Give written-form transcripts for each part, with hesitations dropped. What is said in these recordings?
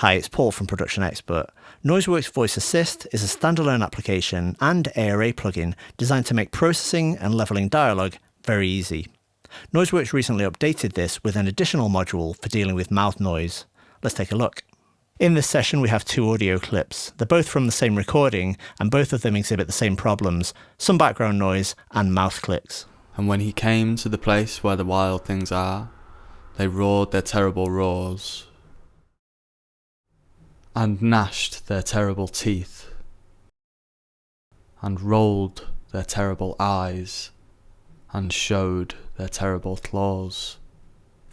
Hi, it's Paul from Production Expert. NoiseWorks VoiceAssist is a standalone application and ARA plugin designed to make processing and leveling dialogue very easy. NoiseWorks recently updated this with an additional module for dealing with mouth noise. Let's take a look. In this session we have two audio clips. They're both from the same recording and both of them exhibit the same problems, some background noise and mouth clicks. And when he came to the place where the wild things are, they roared their terrible roars, and gnashed their terrible teeth, and rolled their terrible eyes, and showed their terrible claws.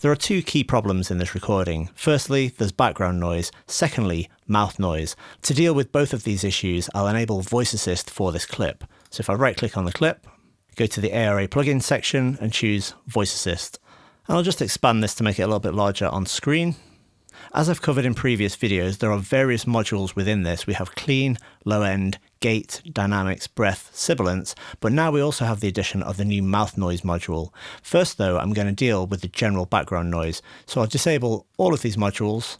There are two key problems in this recording. Firstly, there's background noise. Secondly, mouth noise. To deal with both of these issues, I'll enable Voice Assist for this clip. So if I right-click on the clip, go to the ARA plugin section and choose Voice Assist. And I'll just expand this to make it a little bit larger on screen. As I've covered in previous videos, there are various modules within this. We have clean, low end, gate, dynamics, breath, sibilance, but now we also have the addition of the new mouth noise module. First though, I'm going to deal with the general background noise. So I'll disable all of these modules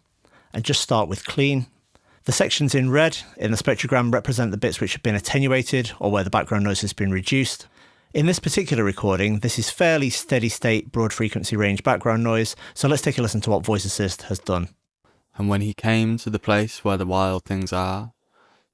and just start with clean. The sections in red in the spectrogram represent the bits which have been attenuated or where the background noise has been reduced. In this particular recording, this is fairly steady state broad frequency range background noise, so let's take a listen to what Voice Assist has done. And when he came to the place where the wild things are,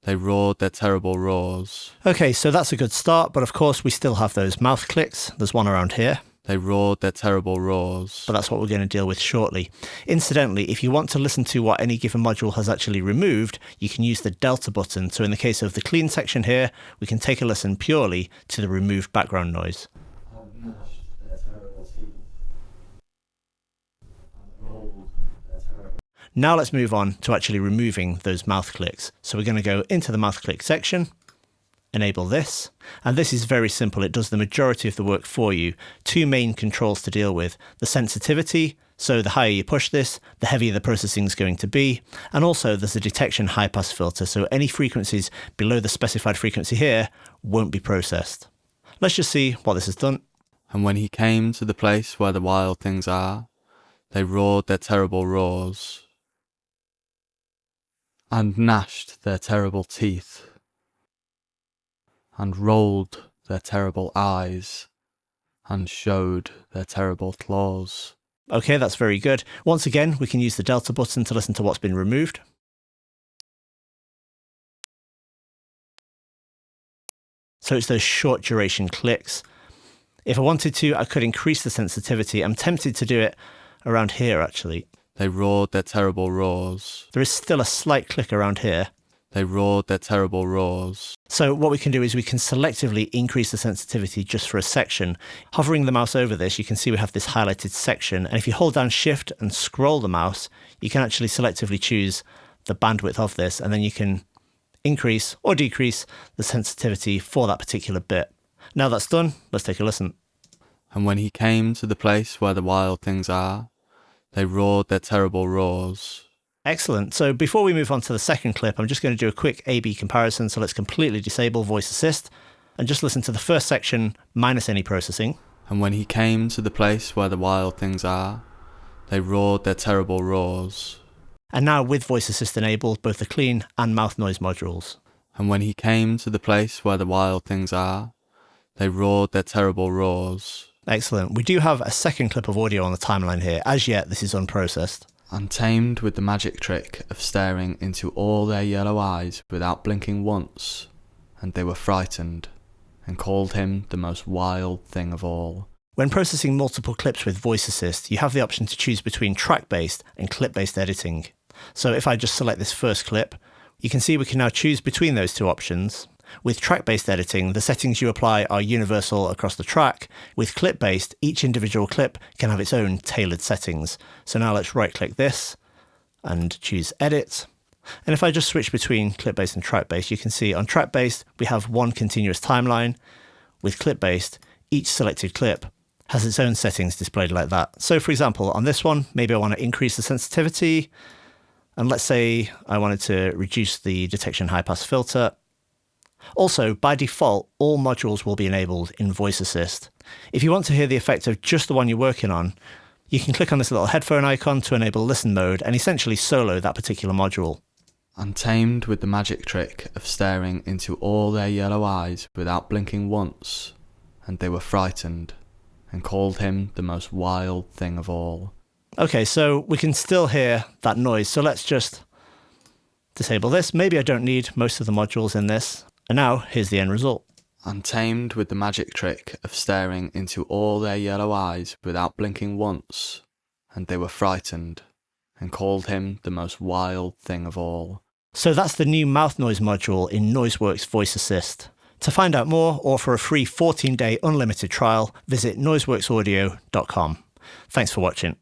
they roared their terrible roars. Okay, so that's a good start, but of course we still have those mouth clicks. There's one around here. They roared their terrible roars. But that's what we're going to deal with shortly. Incidentally, if you want to listen to what any given module has actually removed, you can use the Delta button. So in the case of the clean section here, we can take a listen purely to the removed background noise. Now let's move on to actually removing those mouth clicks. So we're going to go into the mouth click section, enable this, and this is very simple. It does the majority of the work for you. Two main controls to deal with: the sensitivity, so the higher you push this, the heavier the processing is going to be, and also there's a Detection Highpass filter, so any frequencies below the specified frequency here won't be processed. Let's just see what this has done. And when he came to the place where the wild things are, they roared their terrible roars, and gnashed their terrible teeth, and rolled their terrible eyes, and showed their terrible claws. Okay, that's very good. Once again, we can use the Delta button to listen to what's been removed. So it's those short duration clicks. If I wanted to, I could increase the sensitivity. I'm tempted to do it around here actually. They roared their terrible roars. There is still a slight click around here. They roared their terrible roars. So what we can do is we can selectively increase the sensitivity just for a section. Hovering the mouse over this, you can see we have this highlighted section. And if you hold down Shift and scroll the mouse, you can actually selectively choose the bandwidth of this, and then you can increase or decrease the sensitivity for that particular bit. Now that's done, let's take a listen. And when he came to the place where the wild things are, they roared their terrible roars. Excellent. So before we move on to the second clip, I'm just going to do a quick A/B comparison. So let's completely disable Voice Assist and just listen to the first section minus any processing. And when he came to the place where the wild things are, they roared their terrible roars. And now with Voice Assist enabled, both the clean and mouth noise modules. And when he came to the place where the wild things are, they roared their terrible roars. Excellent. We do have a second clip of audio on the timeline here. As yet, this is unprocessed. Untamed with the magic trick of staring into all their yellow eyes without blinking once, and they were frightened, and called him the most wild thing of all. When processing multiple clips with Voice Assist, you have the option to choose between track-based and clip-based editing. So if I just select this first clip, you can see we can now choose between those two options. With track-based editing, the settings you apply are universal across the track. With clip-based, each individual clip can have its own tailored settings. So now let's right-click this and choose Edit. And if I just switch between clip-based and track-based, you can see on track-based, we have one continuous timeline. With clip-based, each selected clip has its own settings displayed like that. So for example, on this one, maybe I want to increase the sensitivity. And let's say I wanted to reduce the Detection Highpass filter. Also, by default, all modules will be enabled in Voice Assist. If you want to hear the effect of just the one you're working on, You can click on this little headphone icon to enable listen mode and essentially solo that particular module. Untamed with the magic trick of staring into all their yellow eyes without blinking once, and they were frightened, and called him the most wild thing of all. Okay, so we can still hear that noise, so let's just disable this. Maybe I don't need most of the modules in this. And now, here's the end result. Untamed with the magic trick of staring into all their yellow eyes without blinking once, and they were frightened, and called him the most wild thing of all. So that's the new mouth noise module in NoiseWorks VoiceAssist. To find out more, or for a free 14-day unlimited trial, visit noiseworksaudio.com. Thanks for watching.